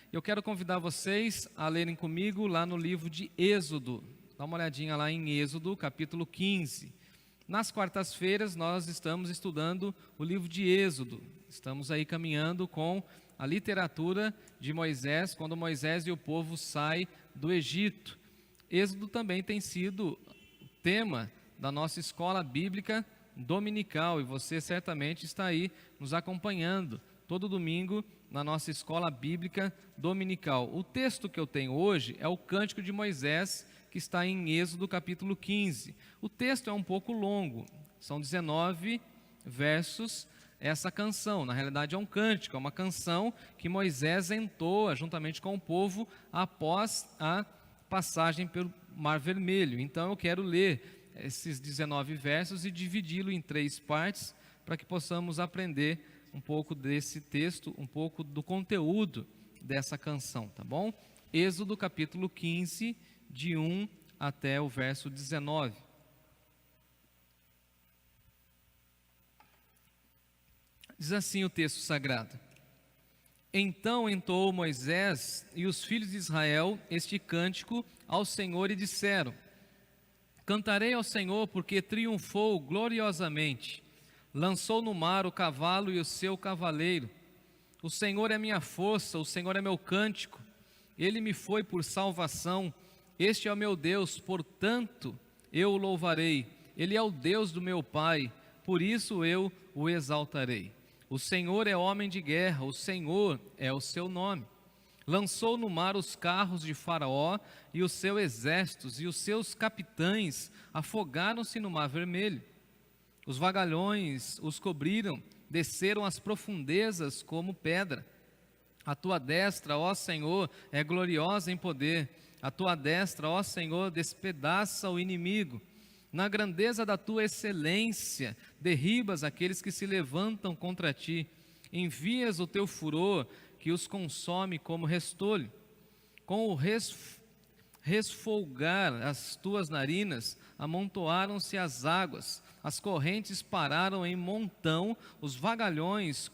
Eu quero convidar vocês a lerem comigo lá no livro de Êxodo. Dá uma olhadinha lá em Êxodo, capítulo 15. Nas quartas-feiras nós estamos estudando o livro de Êxodo. Estamos aí caminhando com a literatura de Moisés, quando Moisés e o povo saem do Egito. Êxodo também tem sido tema da nossa escola bíblica dominical, e você certamente está aí nos acompanhando todo domingo na nossa escola bíblica dominical. O texto que eu tenho hoje é o Cântico de Moisés, que está em Êxodo capítulo 15. O texto é um pouco longo, são 19 versos. Essa canção, na realidade é um cântico, é uma canção que Moisés entoa juntamente com o povo após a passagem pelo Mar Vermelho. Então eu quero ler esses 19 versos e dividi-lo em 3 partes, para que possamos aprender um pouco desse texto, um pouco do conteúdo dessa canção, tá bom? Êxodo capítulo 15, de 1 até o verso 19. Diz assim o texto sagrado: Então entoou Moisés e os filhos de Israel este cântico ao Senhor e disseram: Cantarei ao Senhor porque triunfou gloriosamente. Lançou no mar o cavalo e o seu cavaleiro. O Senhor é minha força, o Senhor é meu cântico. Ele me foi por salvação. Este é o meu Deus, portanto eu o louvarei. Ele é o Deus do meu Pai, por isso eu o exaltarei. O Senhor é homem de guerra, o Senhor é o seu nome. Lançou no mar os carros de Faraó e os seus exércitos, e os seus capitães afogaram-se no mar vermelho. Os vagalhões os cobriram, desceram às profundezas como pedra. A tua destra, ó Senhor, é gloriosa em poder. A tua destra, ó Senhor, despedaça o inimigo. Na grandeza da tua excelência, derribas aqueles que se levantam contra ti. Envias o teu furor, que os consome como restolho. Com o resfolgar as tuas narinas, amontoaram-se as águas. As correntes pararam em montão, os vagalhões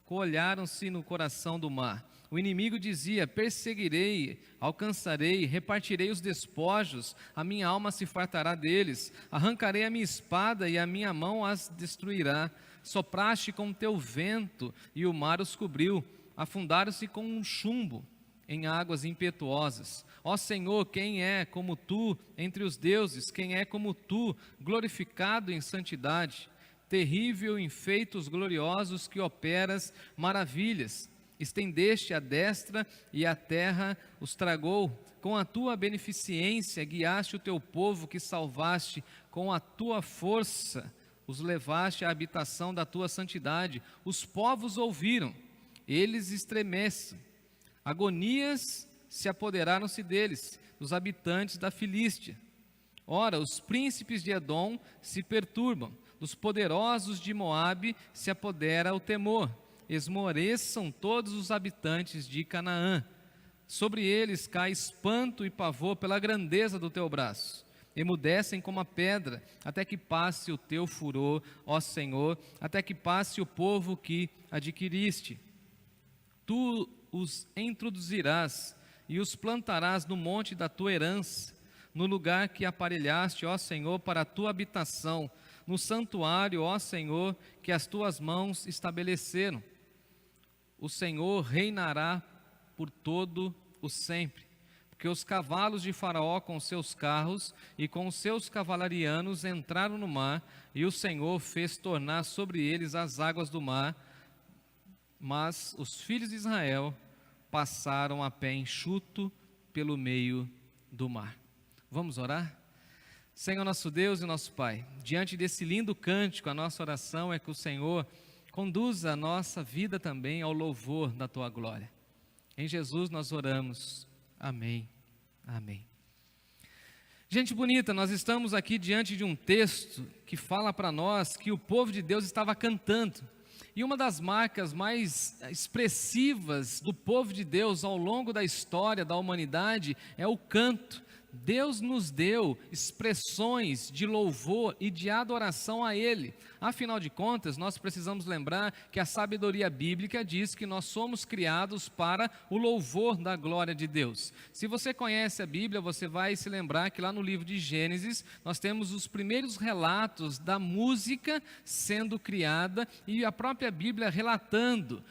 coalharam-se no coração do mar. O inimigo dizia: perseguirei, alcançarei, repartirei os despojos, a minha alma se fartará deles. Arrancarei a minha espada e a minha mão as destruirá. Sopraste com teu vento e o mar os cobriu. Afundaram-se com um chumbo em águas impetuosas. Ó Senhor, quem é como tu entre os deuses? Quem é como tu, glorificado em santidade? Terrível em feitos gloriosos que operas maravilhas. Estendeste a destra e a terra os tragou. Com a tua beneficência guiaste o teu povo que salvaste. Com a tua força os levaste à habitação da tua santidade. Os povos ouviram, eles estremecem. Agonias se apoderaram-se deles, dos habitantes da Filístia. Ora, os príncipes de Edom se perturbam, dos poderosos de Moabe se apodera o temor. Esmoreçam todos os habitantes de Canaã. Sobre eles cai espanto e pavor pela grandeza do teu braço. Emudecem como a pedra, até que passe o teu furor, ó Senhor, até que passe o povo que adquiriste. Tu os introduzirás e os plantarás no monte da tua herança, no lugar que aparelhaste, ó Senhor, para a tua habitação, no santuário, ó Senhor, que as tuas mãos estabeleceram. O Senhor reinará por todo o sempre, porque os cavalos de Faraó com seus carros e com os seus cavalarianos entraram no mar, e o Senhor fez tornar sobre eles as águas do mar, mas os filhos de Israel passaram a pé enxuto pelo meio do mar. Vamos orar? Senhor nosso Deus e nosso Pai, diante desse lindo cântico, a nossa oração é que o Senhor conduza a nossa vida também ao louvor da Tua glória. Em Jesus nós oramos. Amém. Amém. Gente bonita, nós estamos aqui diante de um texto que fala para nós que o povo de Deus estava cantando. E uma das marcas mais expressivas do povo de Deus ao longo da história da humanidade é o canto. Deus nos deu expressões de louvor e de adoração a Ele. Afinal de contas, nós precisamos lembrar que a sabedoria bíblica diz que nós somos criados para o louvor da glória de Deus. Se você conhece a Bíblia, você vai se lembrar que lá no livro de Gênesis, nós temos os primeiros relatos da música sendo criada e a própria Bíblia relatando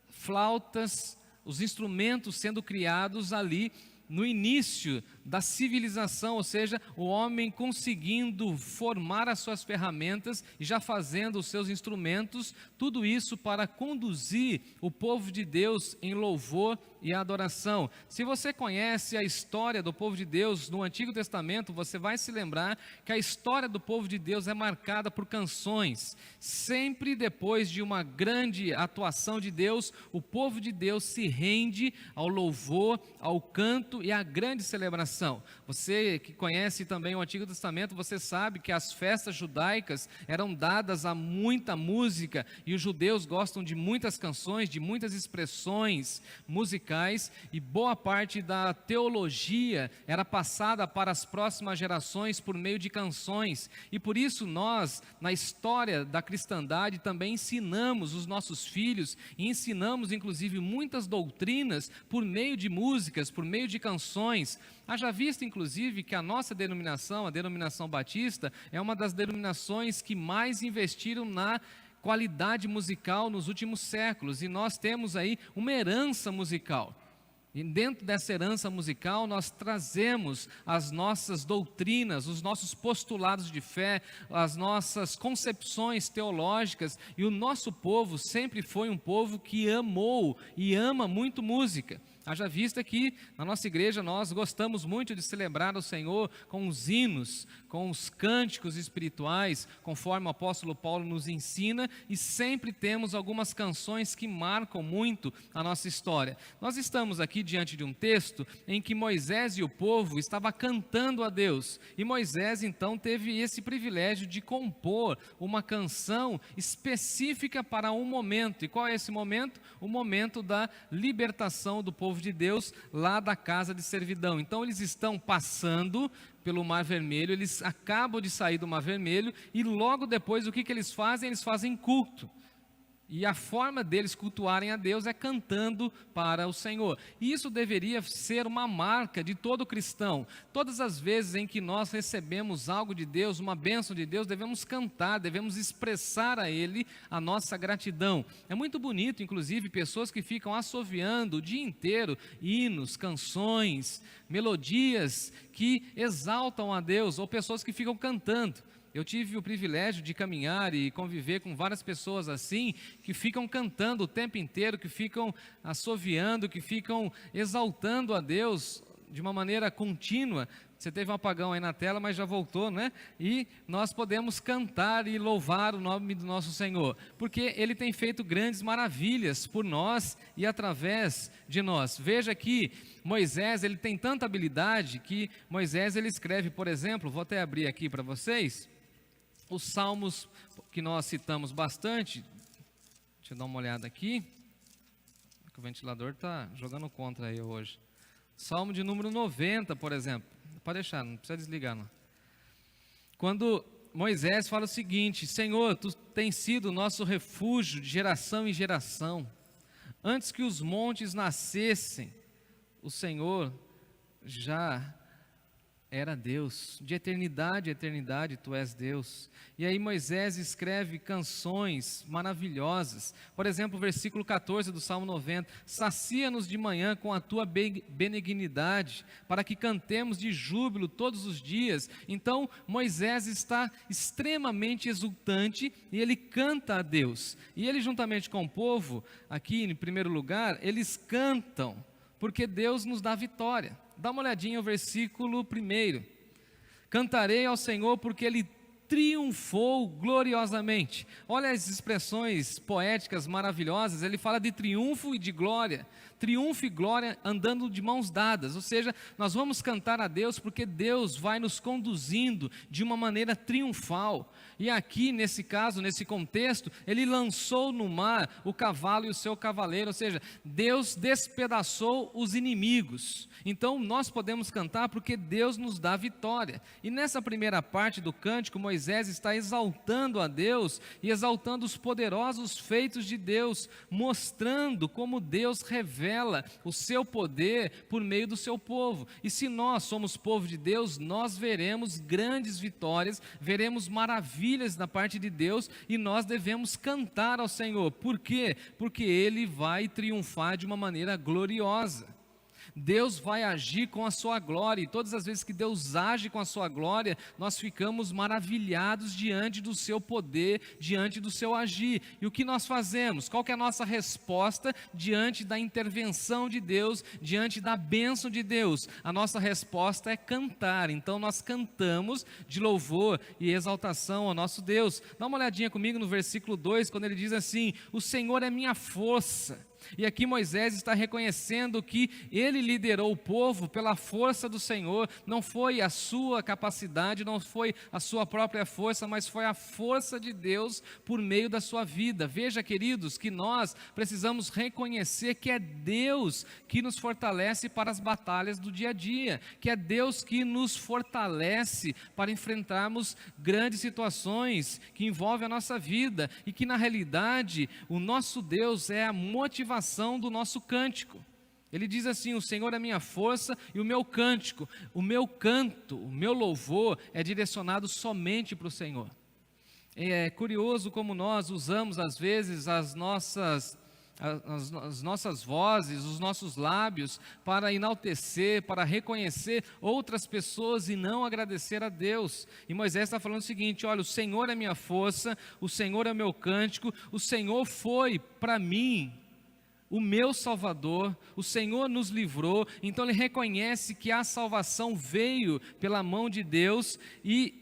flautas, os instrumentos sendo criados ali no início da civilização, ou seja, o homem conseguindo formar as suas ferramentas e já fazendo os seus instrumentos, tudo isso para conduzir o povo de Deus em louvor e adoração. Se você conhece a história do povo de Deus no Antigo Testamento, você vai se lembrar que a história do povo de Deus é marcada por canções. Sempre depois de uma grande atuação de Deus, o povo de Deus se rende ao louvor, ao canto e à grande celebração. Você que conhece também o Antigo Testamento, você sabe que as festas judaicas eram dadas a muita música e os judeus gostam de muitas canções, de muitas expressões musicais e boa parte da teologia era passada para as próximas gerações por meio de canções e por isso nós, na história da cristandade, também ensinamos os nossos filhos e ensinamos inclusive muitas doutrinas por meio de músicas, por meio de canções. Haja vista, inclusive, que a nossa denominação, a denominação batista, é uma das denominações que mais investiram na qualidade musical nos últimos séculos, e nós temos aí uma herança musical. E dentro dessa herança musical nós trazemos as nossas doutrinas, os nossos postulados de fé, as nossas concepções teológicas, e o nosso povo sempre foi um povo que amou e ama muito música. Haja vista que na nossa igreja nós gostamos muito de celebrar o Senhor com os hinos, com os cânticos espirituais, conforme o apóstolo Paulo nos ensina, e sempre temos algumas canções que marcam muito a nossa história. Nós estamos aqui diante de um texto em que Moisés e o povo estavam cantando a Deus, e Moisés então teve esse privilégio de compor uma canção específica para um momento. E qual é esse momento? O momento da libertação do povo de Deus lá da casa de servidão. Então eles estão passando pelo Mar Vermelho, eles acabam de sair do Mar Vermelho e logo depois o que eles fazem? Eles fazem culto. E a forma deles cultuarem a Deus é cantando para o Senhor. E isso deveria ser uma marca de todo cristão. Todas as vezes em que nós recebemos algo de Deus, uma bênção de Deus, devemos cantar, devemos expressar a Ele a nossa gratidão. É muito bonito, inclusive, pessoas que ficam assoviando o dia inteiro hinos, canções, melodias que exaltam a Deus, ou pessoas que ficam cantando. Eu tive o privilégio de caminhar e conviver com várias pessoas assim, que ficam cantando o tempo inteiro, que ficam assoviando, que ficam exaltando a Deus de uma maneira contínua. Você teve um apagão aí na tela, mas já voltou, né? E nós podemos cantar e louvar o nome do nosso Senhor, porque Ele tem feito grandes maravilhas por nós e através de nós. Veja que Moisés, ele tem tanta habilidade que Moisés, ele escreve, por exemplo, vou até abrir aqui para vocês, os salmos que nós citamos bastante. Deixa eu dar uma olhada aqui, o ventilador está jogando contra aí hoje. Salmo de número 90, por exemplo. Pode deixar, não precisa desligar não. Quando Moisés fala o seguinte: Senhor, Tu tens sido o nosso refúgio de geração em geração. Antes que os montes nascessem, o Senhor já era Deus. De eternidade a eternidade Tu és Deus. E aí Moisés escreve canções maravilhosas. Por exemplo, o versículo 14 do Salmo 90. Sacia-nos de manhã com a Tua benignidade, para que cantemos de júbilo todos os dias. Então Moisés está extremamente exultante e ele canta a Deus. E ele juntamente com o povo, aqui em primeiro lugar, eles cantam, porque Deus nos dá vitória. Dá uma olhadinha no versículo 1. Cantarei ao Senhor porque Ele triunfou gloriosamente. Olha as expressões poéticas maravilhosas, ele fala de triunfo e de glória. Triunfo e glória andando de mãos dadas, ou seja, nós vamos cantar a Deus porque Deus vai nos conduzindo de uma maneira triunfal. E aqui, nesse caso, nesse contexto, ele lançou no mar o cavalo e o seu cavaleiro, ou seja, Deus despedaçou os inimigos. Então nós podemos cantar porque Deus nos dá vitória. E nessa primeira parte do cântico, Moisés está exaltando a Deus e exaltando os poderosos feitos de Deus, mostrando como Deus revela o seu poder por meio do seu povo. E se nós somos povo de Deus, nós veremos grandes vitórias, veremos maravilhas da parte de Deus, e nós devemos cantar ao Senhor. Por quê? Porque Ele vai triunfar de uma maneira gloriosa. Deus vai agir com a sua glória, e todas as vezes que Deus age com a sua glória, nós ficamos maravilhados diante do seu poder, diante do seu agir. E o que nós fazemos? Qual que é a nossa resposta diante da intervenção de Deus, diante da bênção de Deus? A nossa resposta é cantar. Então nós cantamos de louvor e exaltação ao nosso Deus. Dá uma olhadinha comigo no versículo 2, quando ele diz assim: o Senhor é minha força. E aqui Moisés está reconhecendo que ele liderou o povo pela força do Senhor. Não foi a sua capacidade, não foi a sua própria força, mas foi a força de Deus por meio da sua vida. Veja, queridos, que nós precisamos reconhecer que é Deus que nos fortalece para as batalhas do dia a dia, que é Deus que nos fortalece para enfrentarmos grandes situações que envolvem a nossa vida, e que na realidade o nosso Deus é a motivação do nosso cântico. Ele diz assim: o Senhor é a minha força e o meu cântico, o meu canto, o meu louvor é direcionado somente para o Senhor. É curioso como nós usamos às vezes as nossas vozes, os nossos lábios para enaltecer, para reconhecer outras pessoas e não agradecer a Deus. E Moisés está falando o seguinte: olha, o Senhor é minha força, o Senhor é o meu cântico, o Senhor foi para mim o meu Salvador, o Senhor nos livrou. Então ele reconhece que a salvação veio pela mão de Deus, e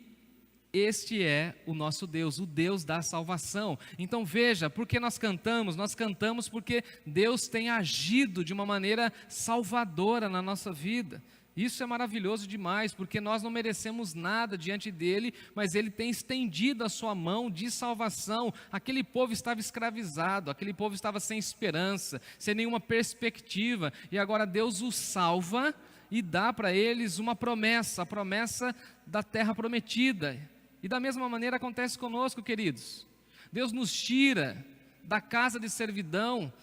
este é o nosso Deus, o Deus da salvação. Então veja, por que nós cantamos? Nós cantamos porque Deus tem agido de uma maneira salvadora na nossa vida. Isso é maravilhoso demais, porque nós não merecemos nada diante dele, mas ele tem estendido a sua mão de salvação. Aquele povo estava escravizado, aquele povo estava sem esperança, sem nenhuma perspectiva, e agora Deus os salva e dá para eles uma promessa, a promessa da terra prometida. E da mesma maneira acontece conosco, queridos. Deus nos tira da casa de servidão,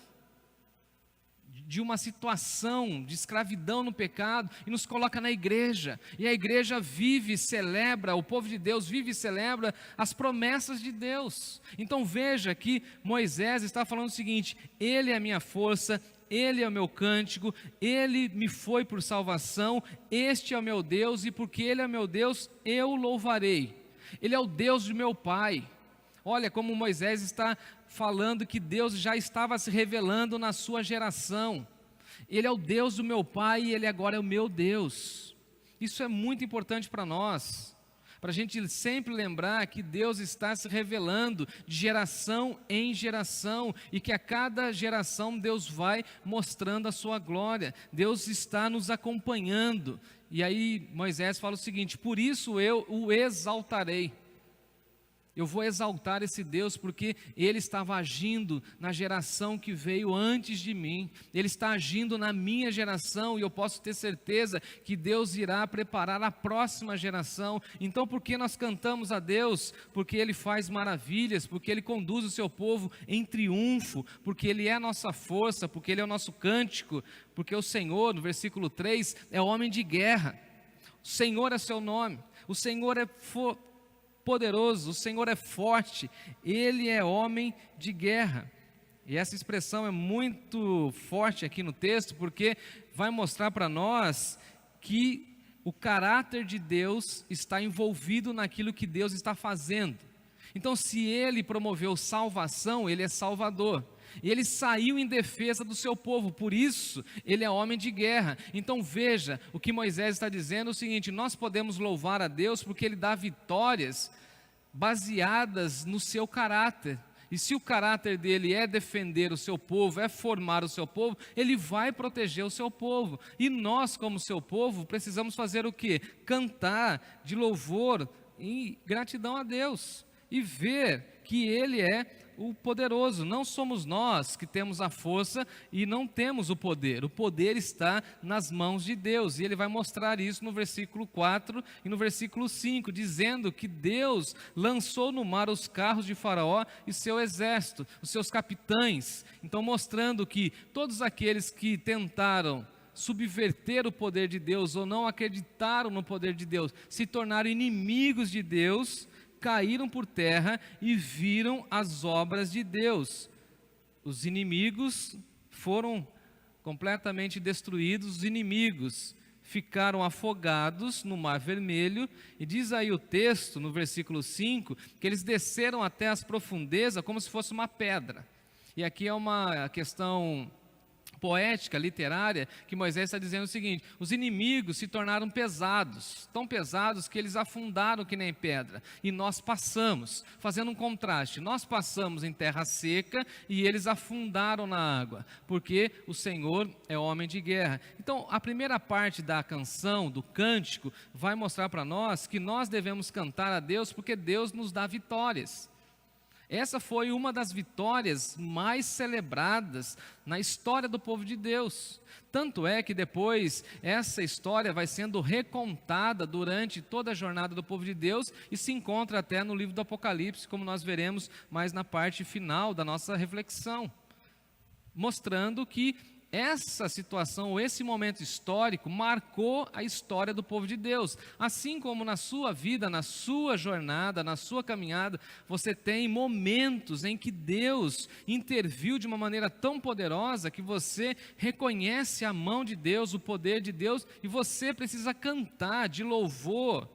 de uma situação de escravidão no pecado, e nos coloca na igreja, e a igreja vive e celebra, o povo de Deus vive e celebra as promessas de Deus. Então veja que Moisés está falando o seguinte: ele é a minha força, ele é o meu cântico, ele me foi por salvação, este é o meu Deus, e porque ele é meu Deus, eu o louvarei. Ele é o Deus de meu pai. Olha como Moisés está falando que Deus já estava se revelando na sua geração. Ele é o Deus do meu pai e ele agora é o meu Deus. Isso é muito importante para nós, para a gente sempre lembrar que Deus está se revelando de geração em geração, e que a cada geração Deus vai mostrando a sua glória. Deus está nos acompanhando. E aí Moisés fala o seguinte: por isso eu o exaltarei. Eu vou exaltar esse Deus porque Ele estava agindo na geração que veio antes de mim. Ele está agindo na minha geração, e eu posso ter certeza que Deus irá preparar a próxima geração. Então por que nós cantamos a Deus? Porque Ele faz maravilhas, porque Ele conduz o seu povo em triunfo, porque Ele é a nossa força, porque Ele é o nosso cântico, porque o Senhor, no versículo 3, é homem de guerra. O Senhor é seu nome, o Senhor é poderoso, o Senhor é forte, Ele é homem de guerra. E essa expressão é muito forte aqui no texto, porque vai mostrar para nós que o caráter de Deus está envolvido naquilo que Deus está fazendo. Então, se Ele promoveu salvação, Ele é Salvador. E Ele saiu em defesa do seu povo, por isso Ele é homem de guerra. Então veja, o que Moisés está dizendo é o seguinte: nós podemos louvar a Deus porque Ele dá vitórias baseadas no seu caráter. E se o caráter dele é defender o seu povo, é formar o seu povo, ele vai proteger o seu povo. E nós, como seu povo, precisamos fazer o quê? Cantar de louvor e gratidão a Deus. E ver que Ele é o poderoso. Não somos nós que temos a força e não temos o poder. O poder está nas mãos de Deus. E Ele vai mostrar isso no versículo 4 e no versículo 5, dizendo que Deus lançou no mar os carros de Faraó e seu exército, os seus capitães. Então, mostrando que todos aqueles que tentaram subverter o poder de Deus ou não acreditaram no poder de Deus, se tornaram inimigos de Deus, caíram por terra e viram as obras de Deus. Os inimigos foram completamente destruídos, os inimigos ficaram afogados no Mar Vermelho, e diz aí o texto, no versículo 5, que eles desceram até as profundezas como se fosse uma pedra. E aqui é uma questão poética, literária, que Moisés está dizendo o seguinte: os inimigos se tornaram pesados, tão pesados que eles afundaram que nem pedra, e nós passamos, fazendo um contraste, nós passamos em terra seca e eles afundaram na água, porque o Senhor é homem de guerra. Então, a primeira parte da canção, do cântico, vai mostrar para nós que nós devemos cantar a Deus, porque Deus nos dá vitórias. Essa foi uma das vitórias mais celebradas na história do povo de Deus. Tanto é que depois essa história vai sendo recontada durante toda a jornada do povo de Deus e se encontra até no livro do Apocalipse, como nós veremos mais na parte final da nossa reflexão, mostrando que essa situação, ou esse momento histórico, marcou a história do povo de Deus. Assim como na sua vida, na sua jornada, na sua caminhada, você tem momentos em que Deus interviu de uma maneira tão poderosa que você reconhece a mão de Deus, o poder de Deus, e você precisa cantar de louvor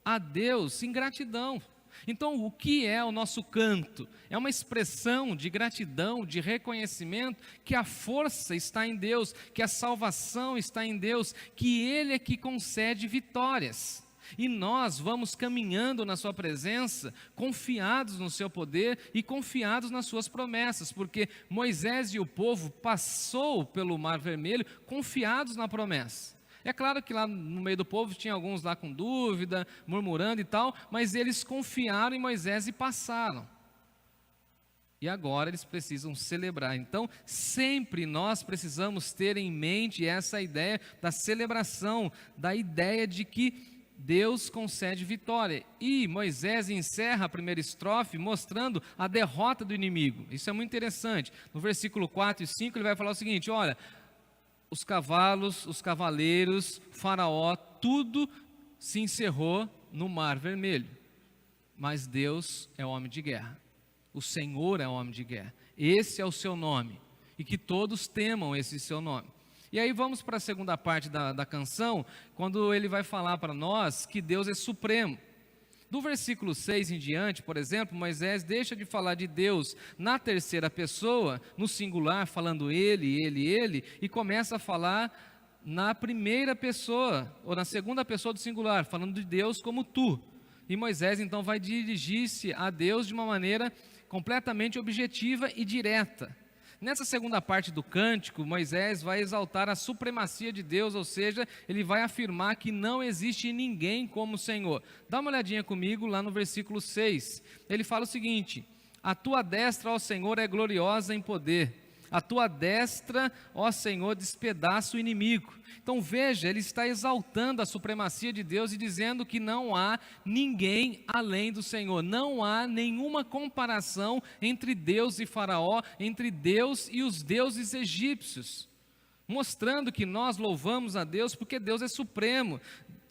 a Deus em gratidão. Então, o que é o nosso canto? É uma expressão de gratidão, de reconhecimento que a força está em Deus, que a salvação está em Deus, que Ele é que concede vitórias. E nós vamos caminhando na sua presença, confiados no seu poder e confiados nas suas promessas, porque Moisés e o povo passou pelo Mar Vermelho confiados na promessa. É claro que lá no meio do povo tinha alguns lá com dúvida, murmurando e tal, mas eles confiaram em Moisés e passaram. E agora eles precisam celebrar. Então, sempre nós precisamos ter em mente essa ideia da celebração, da ideia de que Deus concede vitória. E Moisés encerra a primeira estrofe mostrando a derrota do inimigo. Isso é muito interessante. No versículo 4 e 5 ele vai falar o seguinte: olha, os cavalos, os cavaleiros, Faraó, tudo se encerrou no Mar Vermelho. Mas Deus é homem de guerra. O Senhor é homem de guerra. Esse é o seu nome. E que todos temam esse seu nome. E aí vamos para a segunda parte da canção, quando ele vai falar para nós que Deus é supremo. Do versículo 6 em diante, por exemplo, Moisés deixa de falar de Deus na terceira pessoa, no singular, falando ele, e começa a falar na primeira pessoa, ou na segunda pessoa do singular, falando de Deus como tu. E Moisés então vai dirigir-se a Deus de uma maneira completamente objetiva e direta. Nessa segunda parte do cântico, Moisés vai exaltar a supremacia de Deus, ou seja, ele vai afirmar que não existe ninguém como o Senhor. Dá uma olhadinha comigo lá no versículo 6. Ele fala o seguinte: a tua destra, ó Senhor, é gloriosa em poder. A tua destra, ó Senhor, despedaça o inimigo. Então veja, ele está exaltando a supremacia de Deus e dizendo que não há ninguém além do Senhor. Não há nenhuma comparação entre Deus e Faraó, entre Deus e os deuses egípcios. Mostrando que nós louvamos a Deus porque Deus é supremo.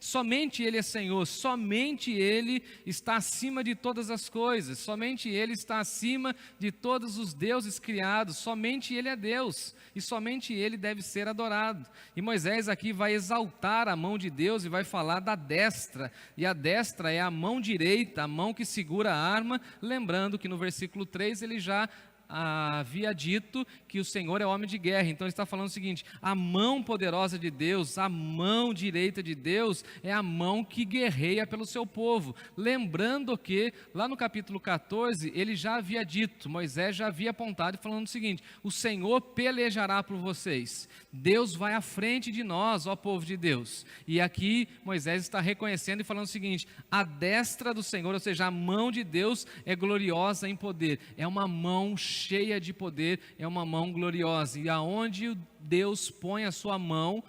Somente Ele é Senhor, somente Ele está acima de todas as coisas, somente Ele está acima de todos os deuses criados, somente Ele é Deus, e somente Ele deve ser adorado. E Moisés aqui vai exaltar a mão de Deus e vai falar da destra, e a destra é a mão direita, a mão que segura a arma, lembrando que no versículo 3 ele já havia dito que o Senhor é homem de guerra. Então ele está falando o seguinte: a mão poderosa de Deus, a mão direita de Deus, é a mão que guerreia pelo seu povo. Lembrando que lá no capítulo 14, ele já havia dito, Moisés já havia apontado e falando o seguinte: o Senhor pelejará por vocês, Deus vai à frente de nós, ó povo de Deus. E aqui Moisés está reconhecendo e falando o seguinte: a destra do Senhor, ou seja, a mão de Deus é gloriosa em poder, é uma mão cheia de poder, é uma mão gloriosa, e aonde Deus põe a sua mão,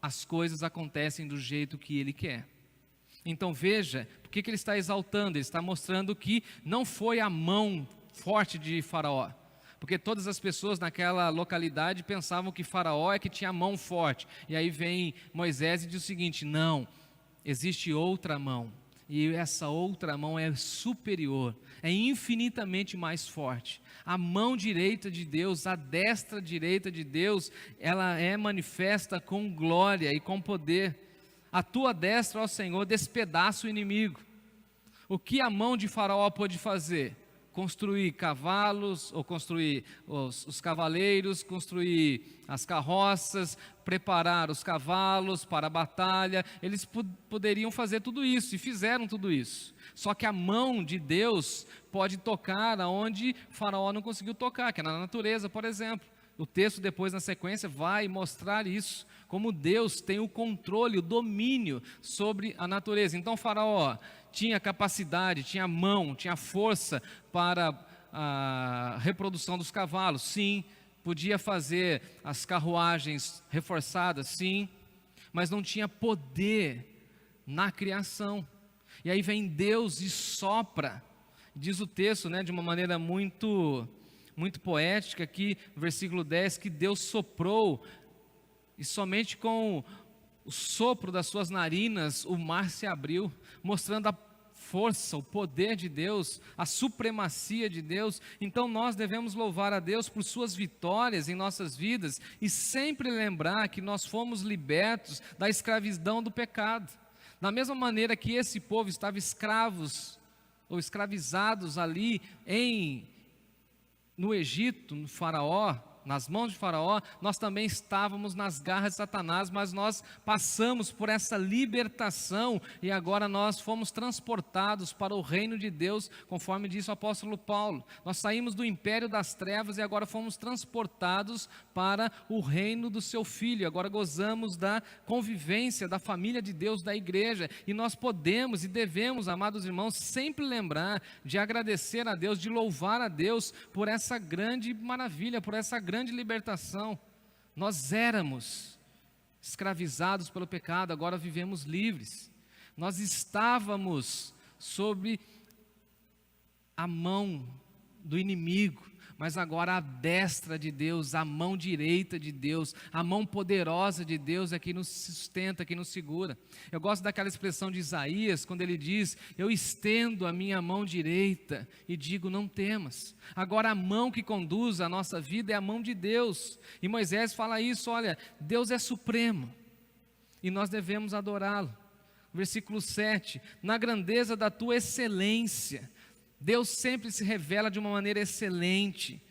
as coisas acontecem do jeito que Ele quer. Então veja, por que ele está exaltando? Ele está mostrando que não foi a mão forte de Faraó, porque todas as pessoas naquela localidade pensavam que Faraó é que tinha a mão forte, e aí vem Moisés e diz o seguinte: não, existe outra mão, e essa outra mão é superior, é infinitamente mais forte. A mão direita de Deus, a destra direita de Deus, ela é manifesta com glória e com poder. A tua destra, ó Senhor, despedaça o inimigo. O que a mão de Faraó pôde fazer? Construir cavalos, ou construir os cavaleiros, construir as carroças, preparar os cavalos para a batalha. Eles poderiam fazer tudo isso, e fizeram tudo isso. Só que a mão de Deus pode tocar aonde Faraó não conseguiu tocar, que é na natureza, por exemplo. O texto depois, na sequência, vai mostrar isso, como Deus tem o controle, o domínio sobre a natureza. Então Faraó tinha capacidade, tinha mão, tinha força para a reprodução dos cavalos, sim. Podia fazer as carruagens reforçadas, sim. Mas não tinha poder na criação. E aí vem Deus e sopra, diz o texto, de uma maneira muito poética aqui, no versículo 10, que Deus soprou, e somente com o sopro das suas narinas o mar se abriu, mostrando a força, o poder de Deus, a supremacia de Deus. Então nós devemos louvar a Deus por suas vitórias em nossas vidas, e sempre lembrar que nós fomos libertos da escravidão do pecado. Da mesma maneira que esse povo estava escravos, ou escravizados ali no Egito, no Faraó, nas mãos de Faraó, nós também estávamos nas garras de Satanás, mas nós passamos por essa libertação, e agora nós fomos transportados para o reino de Deus, conforme disse o apóstolo Paulo. Nós saímos do império das trevas e agora fomos transportados para o reino do seu Filho. Agora gozamos da convivência da família de Deus, da igreja, e nós podemos e devemos, amados irmãos, sempre lembrar de agradecer a Deus, de louvar a Deus por essa grande maravilha, por essa grande libertação. Nós éramos escravizados pelo pecado, agora vivemos livres. Nós estávamos sob a mão do inimigo, mas agora a destra de Deus, a mão direita de Deus, a mão poderosa de Deus é que nos sustenta, que nos segura. Eu gosto daquela expressão de Isaías, quando ele diz: eu estendo a minha mão direita e digo, não temas. Agora a mão que conduz a nossa vida é a mão de Deus, e Moisés fala isso: olha, Deus é supremo, e nós devemos adorá-lo. Versículo 7, na grandeza da tua excelência. Deus sempre se revela de uma maneira excelente,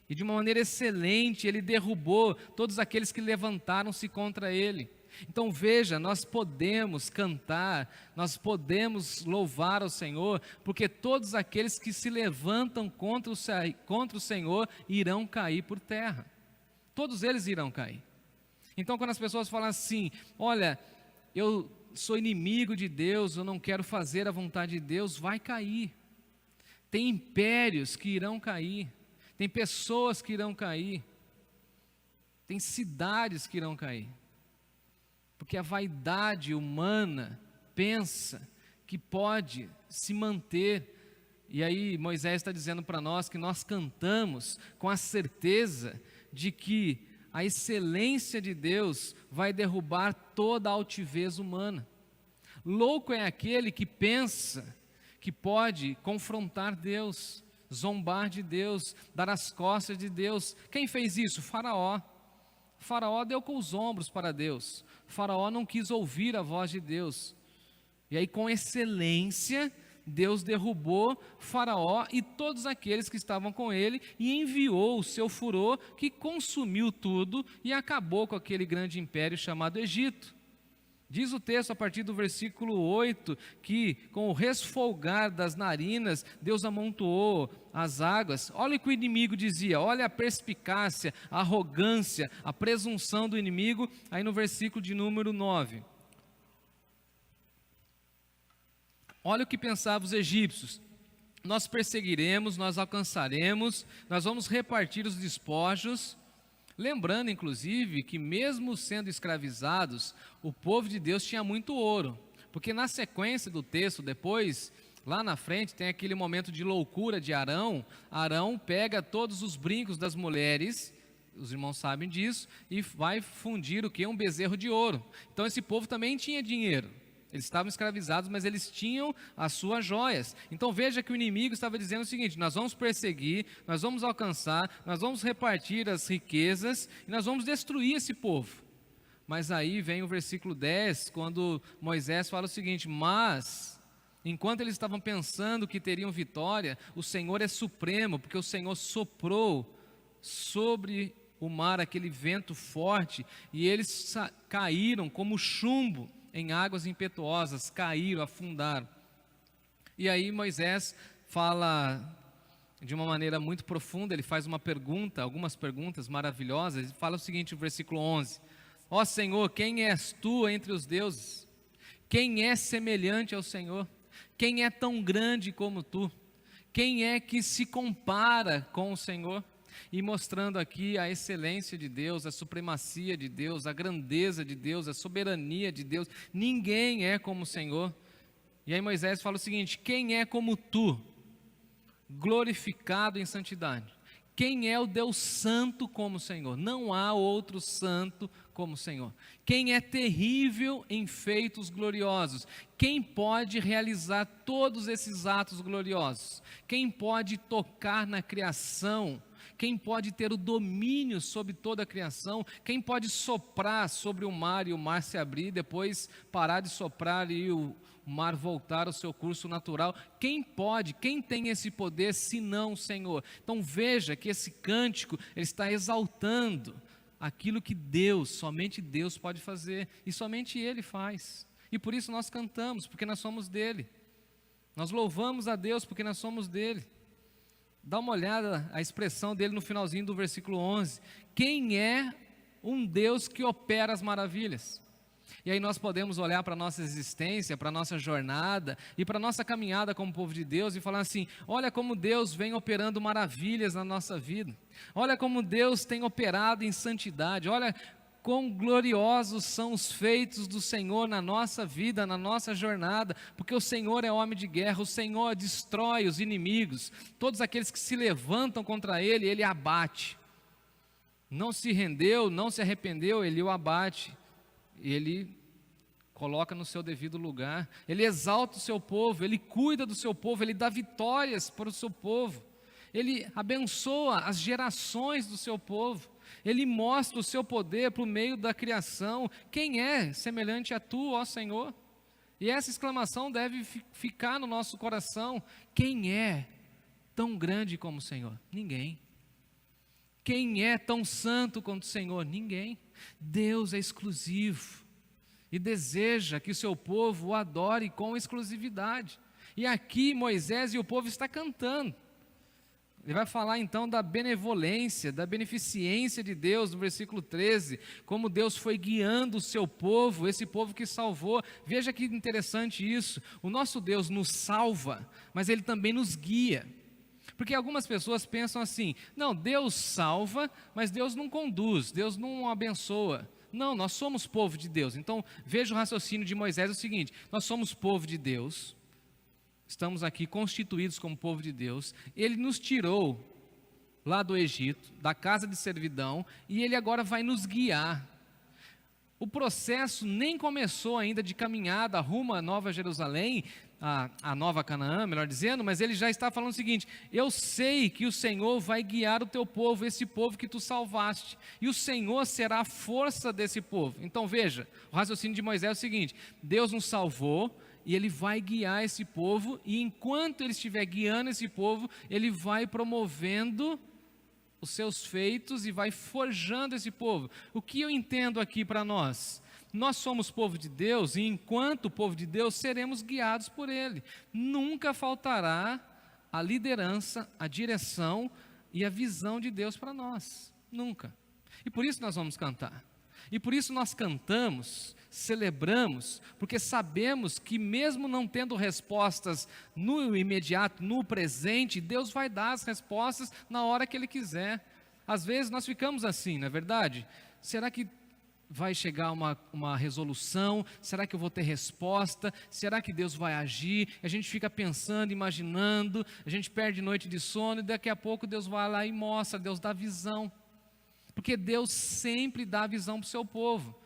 e de uma maneira excelente Ele derrubou todos aqueles que levantaram-se contra Ele. Então veja, nós podemos cantar, nós podemos louvar ao Senhor, porque todos aqueles que se levantam contra o Senhor irão cair por terra, todos eles irão cair. Então quando as pessoas falam assim: olha, eu sou inimigo de Deus, eu não quero fazer a vontade de Deus, vai cair. Tem impérios que irão cair, tem pessoas que irão cair, tem cidades que irão cair, porque a vaidade humana pensa que pode se manter. E aí Moisés está dizendo para nós que nós cantamos com a certeza de que a excelência de Deus vai derrubar toda a altivez humana. Louco é aquele que pensa que pode confrontar Deus, zombar de Deus, dar as costas de Deus. Quem fez isso? Faraó. Faraó deu com os ombros para Deus. Faraó não quis ouvir a voz de Deus. E aí, com excelência, Deus derrubou Faraó e todos aqueles que estavam com ele e enviou o seu furor que consumiu tudo e acabou com aquele grande império chamado Egito. Diz o texto a partir do versículo 8 que com o resfolgar das narinas Deus amontoou as águas. Olha o que o inimigo dizia, olha a perspicácia, a arrogância, a presunção do inimigo, aí no versículo de número 9. Olha o que pensavam os egípcios: nós perseguiremos, nós alcançaremos, nós vamos repartir os despojos. Lembrando, inclusive, que mesmo sendo escravizados, o povo de Deus tinha muito ouro, porque na sequência do texto, depois, lá na frente, tem aquele momento de loucura de Arão. Arão pega todos os brincos das mulheres, os irmãos sabem disso, e vai fundir o que? Um bezerro de ouro. Então esse povo também tinha dinheiro. Eles estavam escravizados, mas eles tinham as suas joias. Então veja que o inimigo estava dizendo o seguinte: nós vamos perseguir, nós vamos alcançar, nós vamos repartir as riquezas e nós vamos destruir esse povo. Mas aí vem o versículo 10, quando Moisés fala o seguinte: mas, enquanto eles estavam pensando que teriam vitória, o Senhor é supremo, porque o Senhor soprou sobre o mar aquele vento forte e eles caíram como chumbo em águas impetuosas, caíram, afundaram. E aí Moisés fala de uma maneira muito profunda, ele faz uma pergunta, algumas perguntas maravilhosas, ele fala o seguinte no versículo 11: ó Senhor, quem és tu entre os deuses? Quem é semelhante ao Senhor? Quem é tão grande como tu? Quem é que se compara com o Senhor? E mostrando aqui a excelência de Deus, a supremacia de Deus, a grandeza de Deus, a soberania de Deus. Ninguém é como o Senhor. E aí Moisés fala o seguinte: quem é como tu, glorificado em santidade? Quem é o Deus santo como o Senhor? Não há outro santo como o Senhor. Quem é terrível em feitos gloriosos? Quem pode realizar todos esses atos gloriosos? Quem pode tocar na criação? Quem pode ter o domínio sobre toda a criação? Quem pode soprar sobre o mar e o mar se abrir, depois parar de soprar e o mar voltar ao seu curso natural? Quem pode? Quem tem esse poder senão o Senhor? Então veja que esse cântico ele está exaltando aquilo que Deus, somente Deus pode fazer e somente Ele faz. E por isso nós cantamos, porque nós somos dele. Nós louvamos a Deus porque nós somos dele. Dá uma olhada a expressão dele no finalzinho do versículo 11. Quem é um Deus que opera as maravilhas? E aí nós podemos olhar para a nossa existência, para a nossa jornada e para a nossa caminhada como povo de Deus e falar assim: olha como Deus vem operando maravilhas na nossa vida. Olha como Deus tem operado em santidade. Olha quão gloriosos são os feitos do Senhor na nossa vida, na nossa jornada, porque o Senhor é homem de guerra, o Senhor destrói os inimigos, todos aqueles que se levantam contra Ele, Ele abate. Não se rendeu, não se arrependeu, Ele o abate, Ele coloca no seu devido lugar, Ele exalta o seu povo, Ele cuida do seu povo, Ele dá vitórias para o seu povo, Ele abençoa as gerações do seu povo. Ele mostra o seu poder por meio da criação. Quem é semelhante a tu, ó Senhor? E essa exclamação deve ficar no nosso coração: quem é tão grande como o Senhor? Ninguém. Quem é tão santo quanto o Senhor? Ninguém. Deus é exclusivo e deseja que o seu povo o adore com exclusividade. E aqui Moisés e o povo estão cantando. Ele vai falar então da benevolência, da beneficência de Deus, no versículo 13, como Deus foi guiando o seu povo, esse povo que salvou. Veja que interessante isso, o nosso Deus nos salva, mas Ele também nos guia. Porque algumas pessoas pensam assim: não, Deus salva, mas Deus não conduz, Deus não abençoa. Não, nós somos povo de Deus. Então veja o raciocínio de Moisés, é o seguinte: nós somos povo de Deus, estamos aqui constituídos como povo de Deus, Ele nos tirou lá do Egito, da casa de servidão, e Ele agora vai nos guiar. O processo nem começou ainda de caminhada rumo à Nova Jerusalém, a Nova Canaã, melhor dizendo, mas Ele já está falando o seguinte: eu sei que o Senhor vai guiar o teu povo, esse povo que tu salvaste, e o Senhor será a força desse povo. Então veja, o raciocínio de Moisés é o seguinte: Deus nos salvou, e Ele vai guiar esse povo, e enquanto Ele estiver guiando esse povo, Ele vai promovendo os seus feitos e vai forjando esse povo. O que eu entendo aqui para nós? Nós somos povo de Deus, e enquanto povo de Deus, seremos guiados por Ele. Nunca faltará a liderança, a direção e a visão de Deus para nós. Nunca. E por isso nós vamos cantar. E por isso nós cantamos, celebramos, porque sabemos que mesmo não tendo respostas no imediato, no presente, Deus vai dar as respostas na hora que Ele quiser. Às vezes nós ficamos assim, não é verdade? Será que vai chegar uma resolução? Será que eu vou ter resposta? Será que Deus vai agir? A gente fica pensando, imaginando, a gente perde noite de sono e daqui a pouco Deus vai lá e mostra, Deus dá visão. Porque Deus sempre dá visão para o seu povo.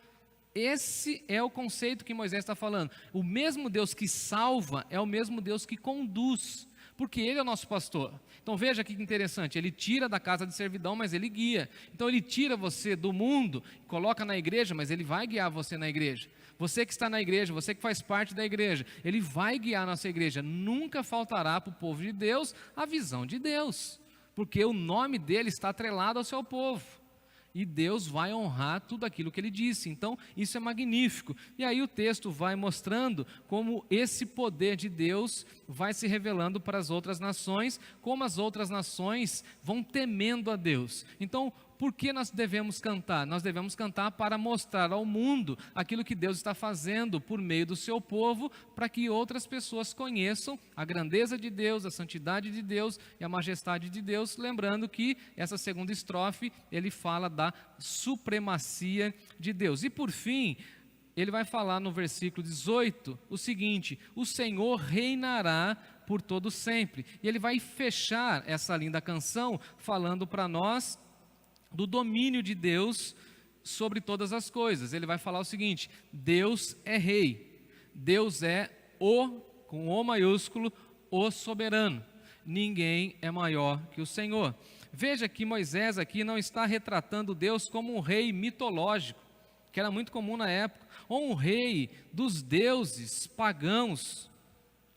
Esse é o conceito que Moisés está falando. O mesmo Deus que salva é o mesmo Deus que conduz, porque Ele é o nosso pastor. Então veja que interessante, Ele tira da casa de servidão, mas Ele guia. Então Ele tira você do mundo, coloca na igreja, mas Ele vai guiar você na igreja. Você que está na igreja, você que faz parte da igreja, Ele vai guiar a nossa igreja. Nunca faltará para o povo de Deus a visão de Deus, porque o nome dEle está atrelado ao seu povo. E Deus vai honrar tudo aquilo que Ele disse. Então, isso é magnífico. E aí o texto vai mostrando como esse poder de Deus vai se revelando para as outras nações, como as outras nações vão temendo a Deus. Então, por que nós devemos cantar? Nós devemos cantar para mostrar ao mundo aquilo que Deus está fazendo por meio do seu povo, para que outras pessoas conheçam a grandeza de Deus, a santidade de Deus e a majestade de Deus. Lembrando que essa segunda estrofe, ele fala da supremacia de Deus. E por fim, ele vai falar no versículo 18 o seguinte: o Senhor reinará por todo sempre. E ele vai fechar essa linda canção falando para nós do domínio de Deus sobre todas as coisas. Ele vai falar o seguinte: Deus é rei, Deus é o, com O maiúsculo, o soberano, ninguém é maior que o Senhor. Veja que Moisés aqui não está retratando Deus como um rei mitológico, que era muito comum na época, ou um rei dos deuses pagãos,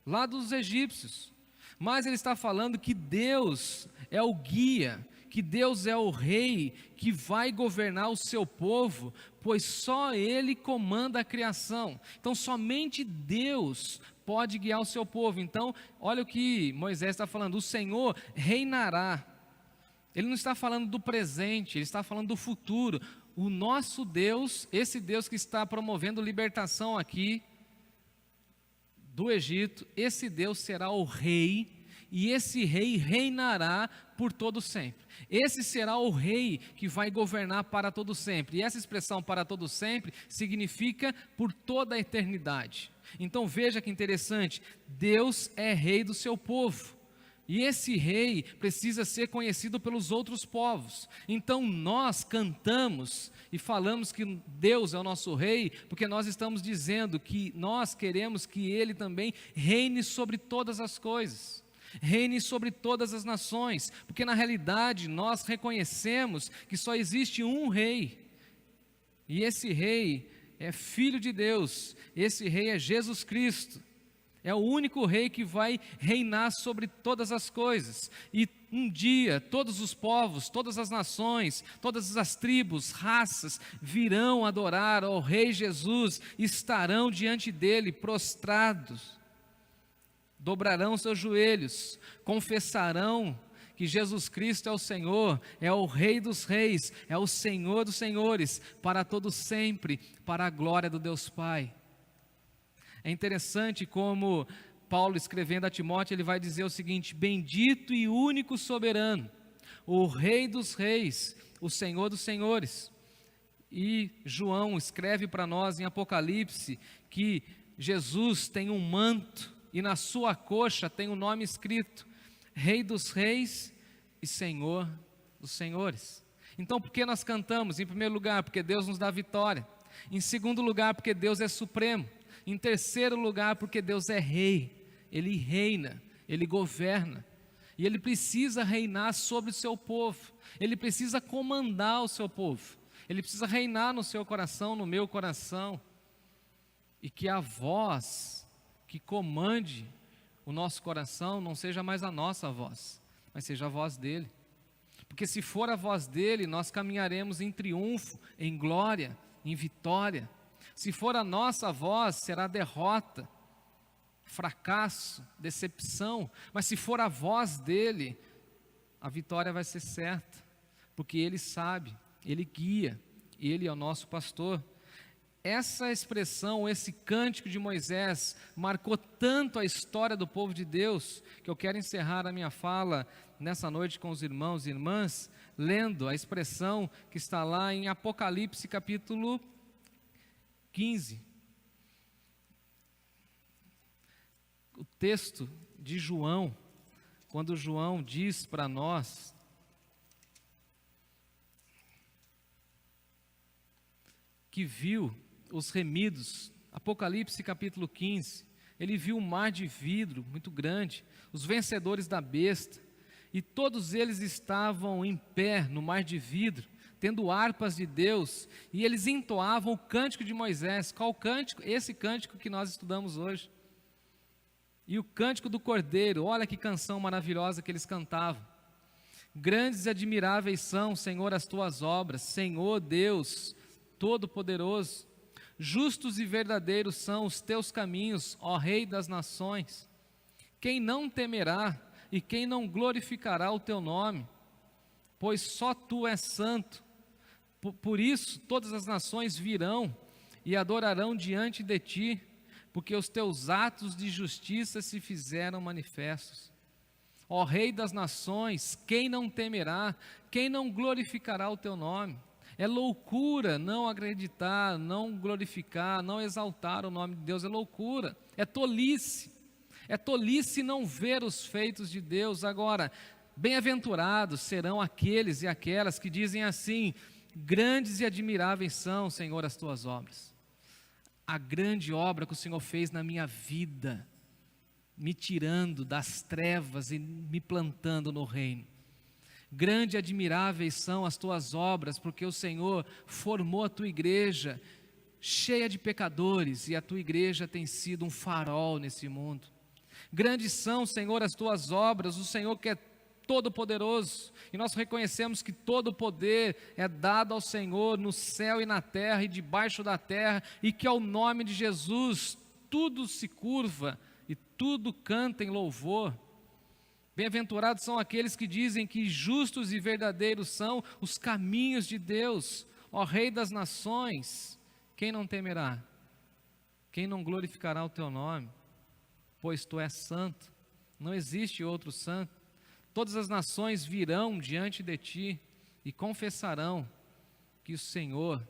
lá dos egípcios, mas ele está falando que Deus é o guia, que Deus é o rei que vai governar o seu povo, pois só Ele comanda a criação. Então somente Deus pode guiar o seu povo. Então olha o que Moisés está falando: o Senhor reinará. Ele não está falando do presente, ele está falando do futuro. O nosso Deus, esse Deus que está promovendo libertação aqui do Egito, esse Deus será o rei, e esse rei reinará por todo sempre. Esse será o rei que vai governar para todo sempre. E essa expressão para todo sempre significa por toda a eternidade. Então veja que interessante, Deus é rei do seu povo. E esse rei precisa ser conhecido pelos outros povos. Então nós cantamos e falamos que Deus é o nosso rei, porque nós estamos dizendo que nós queremos que Ele também reine sobre todas as coisas, reine sobre todas as nações, porque na realidade nós reconhecemos que só existe um rei, e esse rei é Filho de Deus, esse rei é Jesus Cristo. É o único rei que vai reinar sobre todas as coisas. E um dia todos os povos, todas as nações, todas as tribos, raças virão adorar ao Rei Jesus, estarão diante dele prostrados, dobrarão seus joelhos, confessarão que Jesus Cristo é o Senhor, é o Rei dos reis, é o Senhor dos senhores, para todo sempre, para a glória do Deus Pai. É interessante como Paulo, escrevendo a Timóteo, ele vai dizer o seguinte: bendito e único soberano, o Rei dos reis, o Senhor dos senhores. E João escreve para nós em Apocalipse que Jesus tem um manto e na sua coxa tem um nome escrito: Rei dos reis e Senhor dos senhores. Então por que nós cantamos? Em primeiro lugar, porque Deus nos dá vitória. Em segundo lugar, porque Deus é supremo. Em terceiro lugar, porque Deus é rei, Ele reina, Ele governa, e Ele precisa reinar sobre o seu povo, Ele precisa comandar o seu povo, Ele precisa reinar no seu coração, no meu coração, e que a voz que que comande o nosso coração não seja mais a nossa voz, mas seja a voz dele. Porque se for a voz dele, nós caminharemos em triunfo, em glória, em vitória. Se for a nossa voz, será derrota, fracasso, decepção. Mas se for a voz dele, a vitória vai ser certa, porque ele sabe, ele guia, ele é o nosso pastor. Essa expressão, esse cântico de Moisés, marcou tanto a história do povo de Deus, que eu quero encerrar a minha fala nessa noite com os irmãos e irmãs, lendo a expressão que está lá em Apocalipse capítulo 15. O texto de João, quando João diz para nós que viu os remidos, Apocalipse capítulo 15, ele viu um mar de vidro muito grande, os vencedores da besta, e todos eles estavam em pé no mar de vidro, tendo harpas de Deus, e eles entoavam o cântico de Moisés. Qual cântico? Esse cântico que nós estudamos hoje. E o cântico do Cordeiro, olha que canção maravilhosa que eles cantavam. Grandes e admiráveis são, Senhor, as tuas obras, Senhor Deus Todo-Poderoso. Justos e verdadeiros são os teus caminhos, ó Rei das nações. Quem não temerá e quem não glorificará o teu nome? Pois só tu és santo. Por isso todas as nações virão e adorarão diante de ti, porque os teus atos de justiça se fizeram manifestos. Ó Rei das nações, quem não temerá, quem não glorificará o teu nome? É loucura não acreditar, não glorificar, não exaltar o nome de Deus, é loucura, é tolice não ver os feitos de Deus. Agora, bem-aventurados serão aqueles e aquelas que dizem assim: grandes e admiráveis são, Senhor, as tuas obras. A grande obra que o Senhor fez na minha vida, me tirando das trevas e me plantando no reino. Grande e admiráveis são as tuas obras, porque o Senhor formou a tua igreja cheia de pecadores, e a tua igreja tem sido um farol nesse mundo. Grandes são, Senhor, as tuas obras, o Senhor que é todo-poderoso, e nós reconhecemos que todo o poder é dado ao Senhor no céu e na terra e debaixo da terra, e que ao nome de Jesus tudo se curva e tudo canta em louvor. Bem-aventurados são aqueles que dizem que justos e verdadeiros são os caminhos de Deus, ó Rei das nações. Quem não temerá? Quem não glorificará o teu nome? Pois tu és santo, não existe outro santo. Todas as nações virão diante de ti e confessarão que o Senhor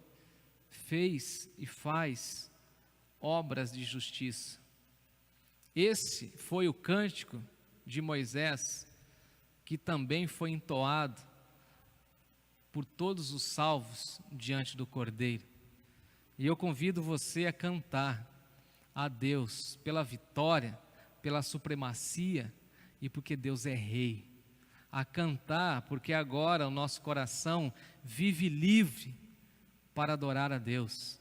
fez e faz obras de justiça. Esse foi o cântico de Moisés, que também foi entoado por todos os salvos diante do Cordeiro. E eu convido você a cantar a Deus pela vitória, pela supremacia e porque Deus é Rei. A cantar porque agora o nosso coração vive livre para adorar a Deus.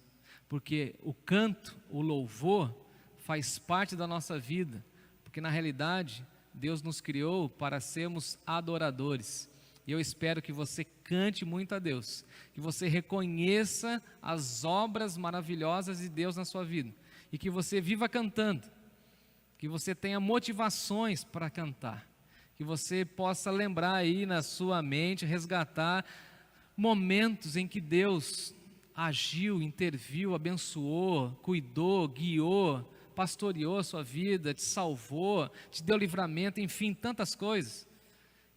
Porque o canto, o louvor faz parte da nossa vida, porque na realidade Deus nos criou para sermos adoradores. E eu espero que você cante muito a Deus, que você reconheça as obras maravilhosas de Deus na sua vida, e que você viva cantando, que você tenha motivações para cantar, que você possa lembrar aí na sua mente, resgatar momentos em que Deus agiu, interviu, abençoou, cuidou, guiou, pastoreou a sua vida, te salvou, te deu livramento, enfim, tantas coisas.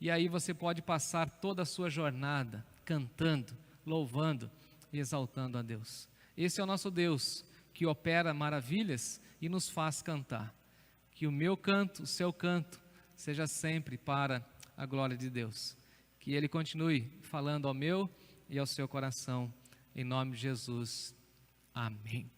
E aí você pode passar toda a sua jornada cantando, louvando e exaltando a Deus. Esse é o nosso Deus, que opera maravilhas e nos faz cantar. Que o meu canto, o seu canto, seja sempre para a glória de Deus. Que Ele continue falando ao meu e ao seu coração, em nome de Jesus. Amém.